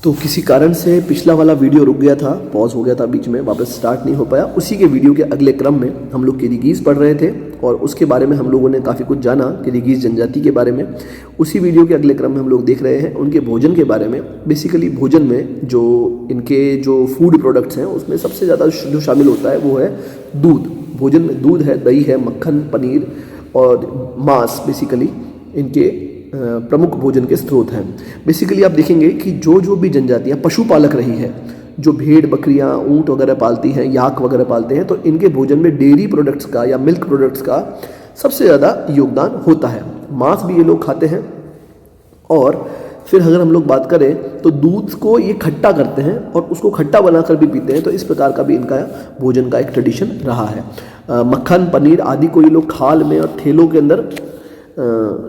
तो किसी कारण से पिछला वाला वीडियो रुक गया था, पॉज हो गया था बीच में, वापस स्टार्ट नहीं हो पाया। उसी के वीडियो के अगले क्रम में हम लोग किर्गिज़ पढ़ रहे थे और उसके बारे में हम लोगों ने काफ़ी कुछ जाना किर्गिज़ जनजाति के बारे में। उसी वीडियो के अगले क्रम में हम लोग देख रहे हैं उनके भोजन के बारे में। बेसिकली भोजन में जो इनके जो फूड प्रोडक्ट्स हैं उसमें सबसे ज़्यादा जो शामिल होता है वो है दूध। भोजन में दूध है, दही है, मक्खन, पनीर और मांस बेसिकली इनके प्रमुख भोजन के स्रोत हैं। बेसिकली आप देखेंगे कि जो भी जनजातियाँ पशुपालक रही है, जो भेड़ बकरियाँ ऊँट वगैरह पालती हैं, याक वगैरह पालते हैं, तो इनके भोजन में डेयरी प्रोडक्ट्स का या मिल्क प्रोडक्ट्स का सबसे ज़्यादा योगदान होता है। मांस भी ये लोग खाते हैं। और फिर अगर हम लोग बात करें तो दूध को ये खट्टा करते हैं और उसको खट्टा बनाकर भी पीते हैं। तो इस प्रकार का भी इनका भोजन का एक ट्रेडिशन रहा है। मक्खन, पनीर आदि को ये लोग खाल में और ठेलों के अंदर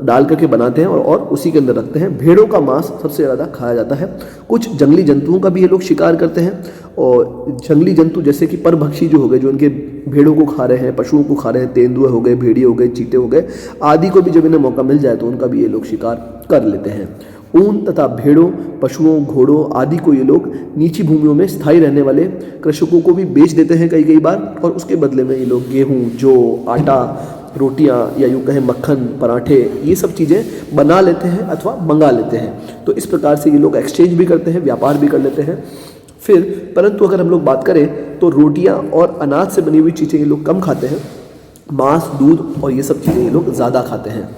डाल करके बनाते हैं और उसी के अंदर रखते हैं। भेड़ों का मांस सबसे ज़्यादा खाया जाता है। कुछ जंगली जंतुओं का भी ये लोग शिकार करते हैं और जंगली जंतु जैसे कि परभक्षी जो हो गए, जो इनके भेड़ों को खा रहे हैं, पशुओं को खा रहे हैं, तेंदुए हो गए, भेड़िए हो गए, चीते हो गए आदि को भी जब इन्हें मौका मिल जाए तो उनका भी ये लोग शिकार कर लेते हैं। ऊन तथा भेड़ों, पशुओं, घोड़ों आदि को ये लोग नीची भूमियों में स्थायी रहने वाले कृषकों को भी बेच देते हैं कई बार, और उसके बदले में ये लोग गेहूँ, जौ, आटा, रोटियां या यूँ कहें मक्खन, पराठे, ये सब चीज़ें बना लेते हैं अथवा मंगा लेते हैं। तो इस प्रकार से ये लोग एक्सचेंज भी करते हैं, व्यापार भी कर लेते हैं। फिर परंतु अगर हम लोग बात करें तो रोटियां और अनाज से बनी हुई चीज़ें ये लोग कम खाते हैं। मांस, दूध और ये सब चीज़ें ये लोग ज़्यादा खाते हैं।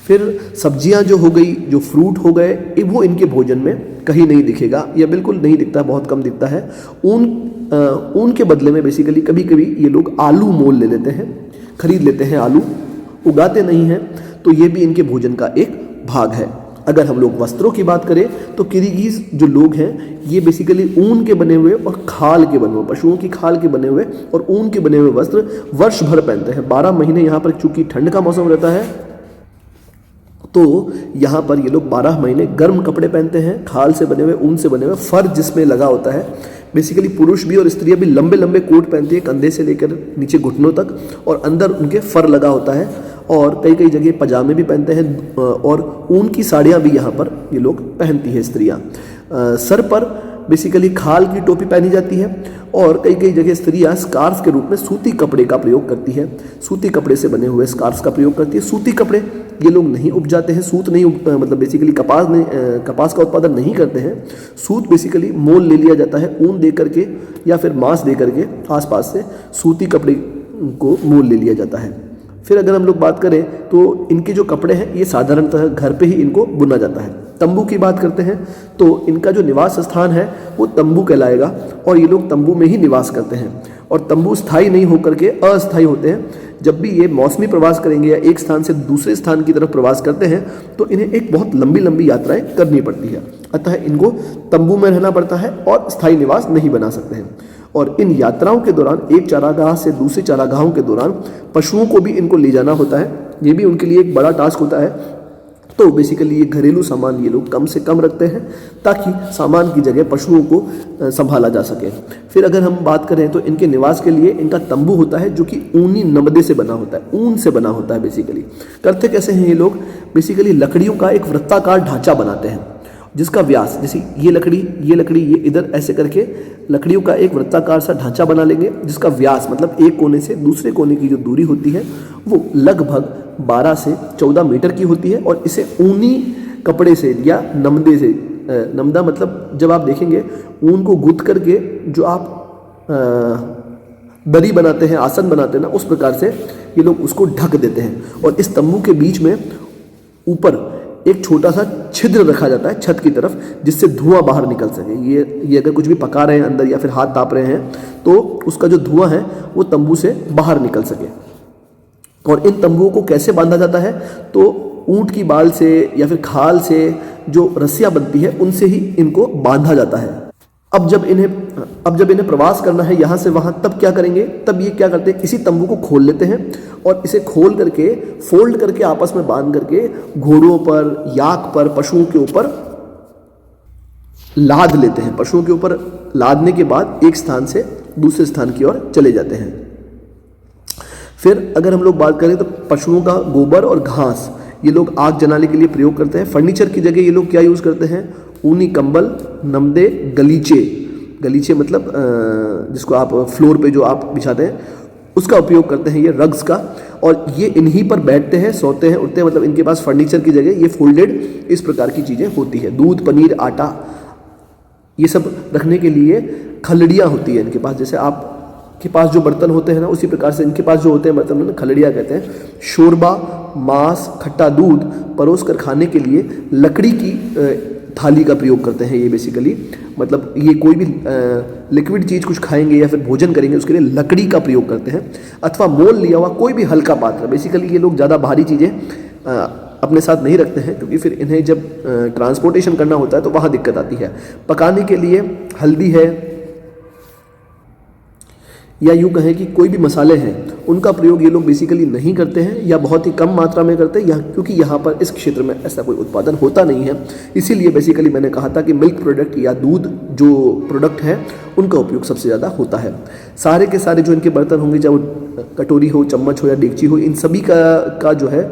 फिर सब्जियां जो हो गई, जो फ्रूट हो गए, वो इनके भोजन में कहीं नहीं दिखेगा या बिल्कुल नहीं दिखता, बहुत कम दिखता है। ऊन के बदले में बेसिकली कभी कभी ये लोग आलू मोल ले लेते हैं, खरीद लेते हैं। आलू उगाते नहीं हैं, तो ये भी इनके भोजन का एक भाग है। अगर हम लोग वस्त्रों की बात करें तो किर्गिज़ जो लोग हैं ये बेसिकली ऊन के बने हुए और खाल के बने हुए, पशुओं की खाल के बने हुए और ऊन के बने हुए वस्त्र वर्ष भर पहनते हैं। 12 महीने यहाँ पर चूंकि ठंड का मौसम रहता है तो यहाँ पर ये लोग 12 महीने गर्म कपड़े पहनते हैं, खाल से बने हुए, ऊन से बने हुए, फर जिसमें लगा होता है। बेसिकली पुरुष भी और स्त्रियां भी लंबे लंबे कोट पहनती है, कंधे से लेकर नीचे घुटनों तक, और अंदर उनके फर लगा होता है। और कई जगह पजामे भी पहनते हैं और ऊन की साड़ियाँ भी यहाँ पर ये लोग पहनती है स्त्रियाँ। सर पर बेसिकली खाल की टोपी पहनी जाती है और कई जगह स्त्रियाँ स्कार्फ के रूप में सूती कपड़े का प्रयोग करती है। सूती कपड़े से बने हुए स्कार्फ का प्रयोग करती है। सूती कपड़े ये लोग नहीं उपजाते हैं, सूत नहीं मतलब बेसिकली कपास का उत्पादन नहीं करते हैं। सूत बेसिकली मोल ले लिया जाता है, ऊन दे करके या फिर मांस दे करके आसपास से सूती कपड़े को मोल ले लिया जाता है। फिर अगर हम लोग बात करें तो इनके जो कपड़े हैं ये साधारणतः घर पे ही इनको बुना जाता है। तंबू की बात करते हैं तो इनका जो निवास स्थान है वो तंबू कहलाएगा और ये लोग तंबू में ही निवास करते हैं। और तंबू स्थायी नहीं होकर के अस्थायी होते हैं। जब भी ये मौसमी प्रवास करेंगे या एक स्थान से दूसरे स्थान की तरफ प्रवास करते हैं तो इन्हें एक बहुत लंबी यात्राएं करनी पड़ती है। अतः इनको तंबू में रहना पड़ता है और स्थायी निवास नहीं बना सकते हैं। और इन यात्राओं के दौरान एक चारागाह से दूसरे चारागाहों के दौरान पशुओं को भी इनको ले जाना होता है। ये भी उनके लिए एक बड़ा टास्क होता है। तो बेसिकली ये घरेलू सामान ये लोग कम से कम रखते हैं ताकि सामान की जगह पशुओं को संभाला जा सके। फिर अगर हम बात करें तो इनके निवास के लिए इनका तंबू होता है जो कि ऊनी नमदे से बना होता है, ऊन से बना होता है। बेसिकली करते कैसे हैं ये लोग, बेसिकली लकड़ियों का एक वृत्ताकार ढांचा बनाते हैं जिसका व्यास, जैसे ये लकड़ी ये इधर ऐसे करके लकड़ियों का एक वृत्ताकार सा ढांचा बना लेंगे जिसका व्यास मतलब एक कोने से दूसरे कोने की जो दूरी होती है वो लगभग 12 से 14 मीटर की होती है। और इसे ऊनी कपड़े से या नमदे से, नमदा मतलब जब आप देखेंगे ऊन को गूंथ करके जो आप दरी बनाते हैं, आसन बनाते हैं ना, उस प्रकार से ये लोग उसको ढक देते हैं। और इस तंबू के बीच में ऊपर एक छोटा सा छिद्र रखा जाता है छत की तरफ जिससे धुआं बाहर निकल सके। ये अगर कुछ भी पका रहे हैं अंदर या फिर हाथ ताप रहे हैं तो उसका जो धुआं है वो तंबू से बाहर निकल सके। और इन तंबुओं को कैसे बांधा जाता है तो ऊंट की बाल से या फिर खाल से जो रस्सियां बनती है उनसे ही इनको बांधा जाता है। अब जब इन्हें प्रवास करना है यहाँ से वहाँ, तब क्या करेंगे, तब ये क्या करते हैं, इसी तंबू को खोल लेते हैं और इसे खोल करके फोल्ड करके आपस में बांध करके घोड़ों पर, याक पर, पशुओं के ऊपर लाद लेते हैं। पशुओं के ऊपर लादने के बाद एक स्थान से दूसरे स्थान की ओर चले जाते हैं। फिर अगर हम लोग बात करें तो पशुओं का गोबर और घास ये लोग आग जलाने के लिए प्रयोग करते हैं। फर्नीचर की जगह ये लोग क्या यूज़ करते हैं, ऊनी कंबल, नमदे, गलीचे, गलीचे मतलब जिसको आप फ्लोर पे जो आप बिछाते हैं उसका उपयोग करते हैं, ये रग्स का। और ये इन्हीं पर बैठते हैं, सोते हैं, उठते हैं, मतलब इनके पास फर्नीचर की जगह ये फोल्डेड इस प्रकार की चीज़ें होती है। दूध, पनीर, आटा, ये सब रखने के लिए खलड़ियाँ होती है इनके पास। जैसे आपके पास जो बर्तन होते हैं ना, उसी प्रकार से इनके पास जो होते हैं बर्तन उन्हें खलड़ियाँ कहते हैं। शोरबा, मांस, खट्टा दूध परोस कर खाने के लिए लकड़ी की थाली का प्रयोग करते हैं। ये बेसिकली मतलब ये कोई भी लिक्विड चीज़ कुछ खाएंगे या फिर भोजन करेंगे उसके लिए लकड़ी का प्रयोग करते हैं, अथवा मोल लिया हुआ कोई भी हल्का पात्र। बेसिकली ये लोग ज़्यादा भारी चीज़ें अपने साथ नहीं रखते हैं, क्योंकि फिर इन्हें जब ट्रांसपोर्टेशन करना होता है तो वहाँ दिक्कत आती है। पकाने के लिए हल्दी है, या यूँ कहें कि कोई भी मसाले हैं उनका प्रयोग ये लोग बेसिकली नहीं करते हैं, या बहुत ही कम मात्रा में करते हैं, क्योंकि यहाँ पर इस क्षेत्र में ऐसा कोई उत्पादन होता नहीं है। इसीलिए बेसिकली मैंने कहा था कि मिल्क प्रोडक्ट या दूध जो प्रोडक्ट है उनका उपयोग सबसे ज़्यादा होता है। सारे के सारे जो इनके बर्तन होंगे, चाहे वो कटोरी हो, चम्मच हो या डेगची हो, इन सभी का जो है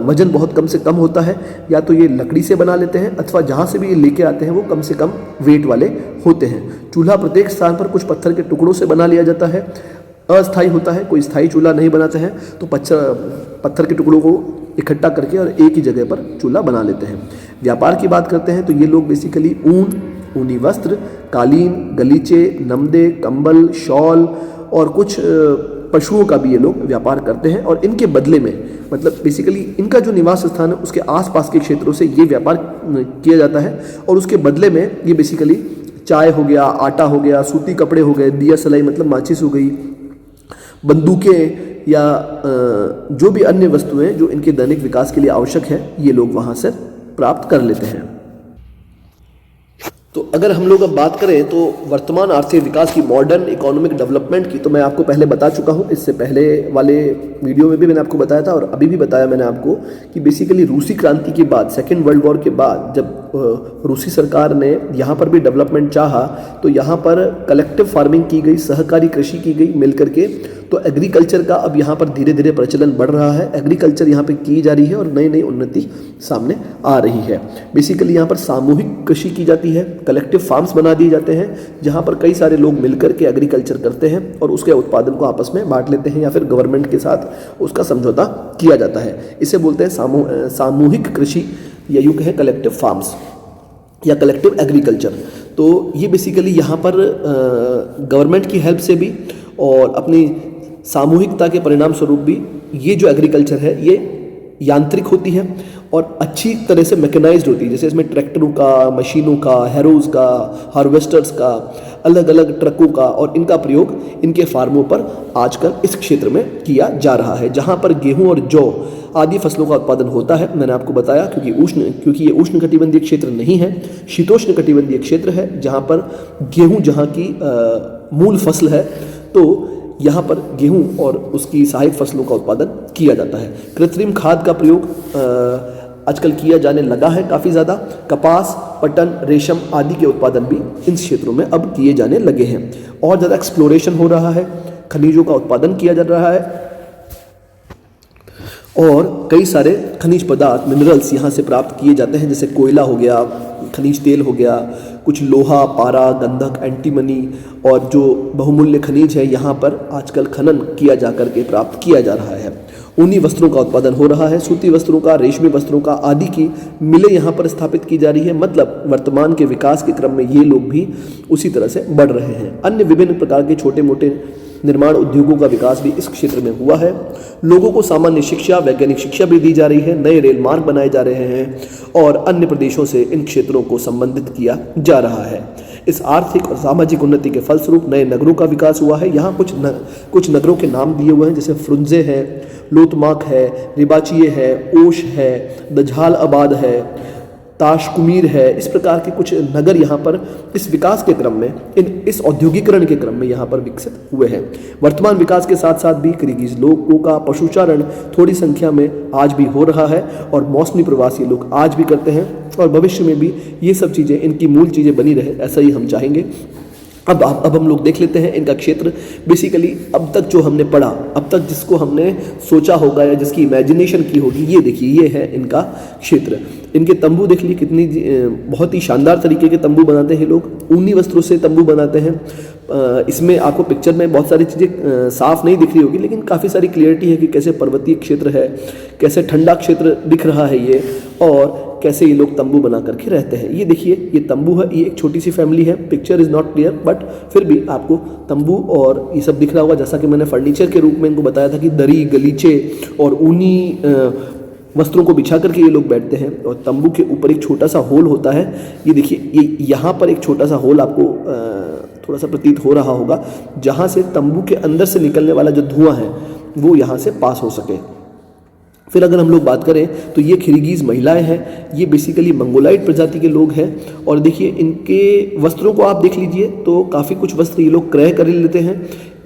वजन बहुत कम से कम होता है। या तो ये लकड़ी से बना लेते हैं, अथवा जहाँ से भी ये लेके आते हैं वो कम से कम वेट वाले होते हैं। चूल्हा प्रत्येक स्थान पर कुछ पत्थर के टुकड़ों से बना लिया जाता है, अस्थायी होता है। कोई स्थायी चूल्हा नहीं बनाते हैं तो पत्थर के टुकड़ों को इकट्ठा करके और एक ही जगह पर चूल्हा बना लेते हैं। व्यापार की बात करते हैं तो ये लोग बेसिकली ऊनी वस्त्र, कालीन, गलीचे, नमदे, कंबल, शॉल और कुछ पशुओं का भी ये लोग व्यापार करते हैं। और इनके बदले में मतलब बेसिकली इनका जो निवास स्थान है उसके आसपास के क्षेत्रों से ये व्यापार किया जाता है, और उसके बदले में ये बेसिकली चाय हो गया, आटा हो गया, सूती कपड़े हो गए, दिया सलाई मतलब माचिस हो गई, बंदूकें या जो भी अन्य वस्तुएं जो इनके दैनिक विकास के लिए आवश्यक है ये लोग वहाँ से प्राप्त कर लेते हैं। तो अगर हम लोग अब बात करें तो वर्तमान आर्थिक विकास की, मॉडर्न इकोनॉमिक डेवलपमेंट की, तो मैं आपको पहले बता चुका हूँ। इससे पहले वाले वीडियो में भी मैंने आपको बताया था और अभी भी बताया मैंने आपको कि बेसिकली रूसी क्रांति के बाद, सेकेंड वर्ल्ड वॉर के बाद जब रूसी सरकार ने यहाँ पर भी डेवलपमेंट चाहा तो यहाँ पर कलेक्टिव फार्मिंग की गई, सहकारी कृषि की गई मिलकर के। तो एग्रीकल्चर का अब यहाँ पर धीरे धीरे प्रचलन बढ़ रहा है, एग्रीकल्चर यहाँ पे की जा रही है और नई नई उन्नति सामने आ रही है। बेसिकली यहाँ पर सामूहिक कृषि की जाती है, कलेक्टिव फार्म्स बना दिए जाते हैं जहाँ पर कई सारे लोग मिलकर के एग्रीकल्चर करते हैं और उसके उत्पादन को आपस में बांट लेते हैं या फिर गवर्नमेंट के साथ उसका समझौता किया जाता है। इसे बोलते हैं सामूहिक कृषि या यूँ कहें कलेक्टिव फार्म्स या कलेक्टिव एग्रीकल्चर। तो ये बेसिकली यहाँ पर गवर्नमेंट की हेल्प से भी और अपनी सामूहिकता के परिणाम स्वरूप भी ये जो एग्रीकल्चर है ये यांत्रिक होती है और अच्छी तरह से मैकेनाइज्ड होती है। जैसे इसमें ट्रैक्टरों का, मशीनों का, हैरोज का, हार्वेस्टर्स का, अलग अलग ट्रकों का और इनका प्रयोग इनके फार्मों पर आजकल इस क्षेत्र में किया जा रहा है। जहाँ पर गेहूं और जौ आदि फसलों का उत्पादन होता है, मैंने आपको बताया क्योंकि ये उष्ण कटिबंधीय क्षेत्र नहीं है, शीतोष्ण कटिबंधीय क्षेत्र है जहाँ पर गेहूँ जहाँ की मूल फसल है, तो यहाँ पर गेहूं और उसकी सहायक फसलों का उत्पादन किया जाता है। कृत्रिम खाद का प्रयोग आजकल किया जाने लगा है काफ़ी ज़्यादा। कपास, पटन, रेशम आदि के उत्पादन भी इन क्षेत्रों में अब किए जाने लगे हैं। और ज़्यादा एक्सप्लोरेशन हो रहा है, खनिजों का उत्पादन किया जा रहा है और कई सारे खनिज पदार्थ, मिनरल्स यहाँ से प्राप्त किए जाते हैं। जैसे कोयला हो गया, खनिज तेल हो गया, कुछ लोहा, पारा, गंधक, एंटीमनी और जो बहुमूल्य खनिज है यहाँ पर आजकल खनन किया जा करके प्राप्त किया जा रहा है। ऊनी वस्त्रों का उत्पादन हो रहा है, सूती वस्त्रों का, रेशमी वस्त्रों का आदि की मिलें यहाँ पर स्थापित की जा रही है। मतलब वर्तमान के विकास के क्रम में ये लोग भी उसी तरह से बढ़ रहे हैं। अन्य विभिन्न प्रकार के छोटे मोटे निर्माण उद्योगों का विकास भी इस क्षेत्र में हुआ है। लोगों को सामान्य शिक्षा, वैज्ञानिक शिक्षा भी दी जा रही है, नए रेल मार्ग बनाए जा रहे हैं और अन्य प्रदेशों से इन क्षेत्रों को संबंधित किया जा रहा है। इस आर्थिक और सामाजिक उन्नति के फलस्वरूप नए नगरों का विकास हुआ है। यहाँ कुछ नगरों के नाम दिए हुए हैं, जैसे फ्रुंजे है, लोतमाक है, रिबाचिये है, ओश है, दझाल आबाद है, ताशकुमीर है। इस प्रकार के कुछ नगर यहाँ पर इस विकास के क्रम में, इस औद्योगिकरण के क्रम में यहाँ पर विकसित हुए हैं। वर्तमान विकास के साथ साथ भी किर्गिज लोगों का पशुचारण थोड़ी संख्या में आज भी हो रहा है और मौसमी प्रवासी लोग आज भी करते हैं और भविष्य में भी ये सब चीज़ें, इनकी मूल चीज़ें बनी रहे, ऐसा ही हम चाहेंगे। अब हम लोग देख लेते हैं इनका क्षेत्र। बेसिकली अब तक जो हमने पढ़ा, अब तक जिसको हमने सोचा होगा या जिसकी इमेजिनेशन की होगी, ये देखिए ये है इनका क्षेत्र। इनके तंबू देख लीजिए कितनी बहुत ही शानदार तरीके के तंबू बनाते हैं लोग, ऊनी वस्त्रों से तंबू बनाते हैं। इसमें आपको पिक्चर में बहुत सारी चीज़ें साफ नहीं दिख रही होगी, लेकिन काफ़ी सारी क्लियरिटी है कि कैसे पर्वतीय क्षेत्र है, कैसे ठंडा क्षेत्र दिख रहा है ये, और कैसे ये लोग तंबू बना करके रहते हैं। ये देखिए ये तंबू है, ये एक छोटी सी फैमिली है, picture is not clear but फिर भी आपको तंबू और ये सब दिख रहा होगा। जैसा कि मैंने फर्नीचर के रूप में इनको बताया था कि दरी, गलीचे और ऊनी वस्त्रों को बिछा करके ये लोग बैठते हैं, और तंबू के ऊपर एक छोटा सा होल होता है। ये देखिए ये यहाँ पर एक छोटा सा होल आपको थोड़ा सा प्रतीत हो रहा होगा, जहाँ से तंबू के अंदर से निकलने वाला जो धुआं है वो यहाँ से पास हो सके। फिर अगर हम लोग बात करें तो ये किर्गिज़ महिलाएं हैं, ये बेसिकली मंगोलाइट प्रजाति के लोग हैं। और देखिए इनके वस्त्रों को आप देख लीजिए तो काफ़ी कुछ वस्त्र ये लोग क्रय कर लेते हैं,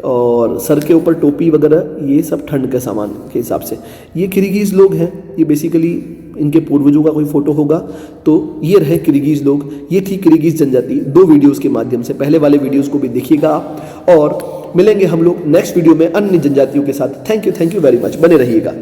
और सर के ऊपर टोपी वगैरह ये सब ठंड के सामान के हिसाब से। ये किर्गिज़ लोग हैं, ये बेसिकली इनके पूर्वजों का कोई फोटो होगा। तो ये रहे किर्गिज़ लोग, ये थी किर्गिज़ जनजाति 2 वीडियोज़ के माध्यम से। पहले वाले वीडियोज़ को भी देखिएगा आप, और मिलेंगे हम लोग नेक्स्ट वीडियो में अन्य जनजातियों के साथ। थैंक यू वेरी मच, बने रहिएगा।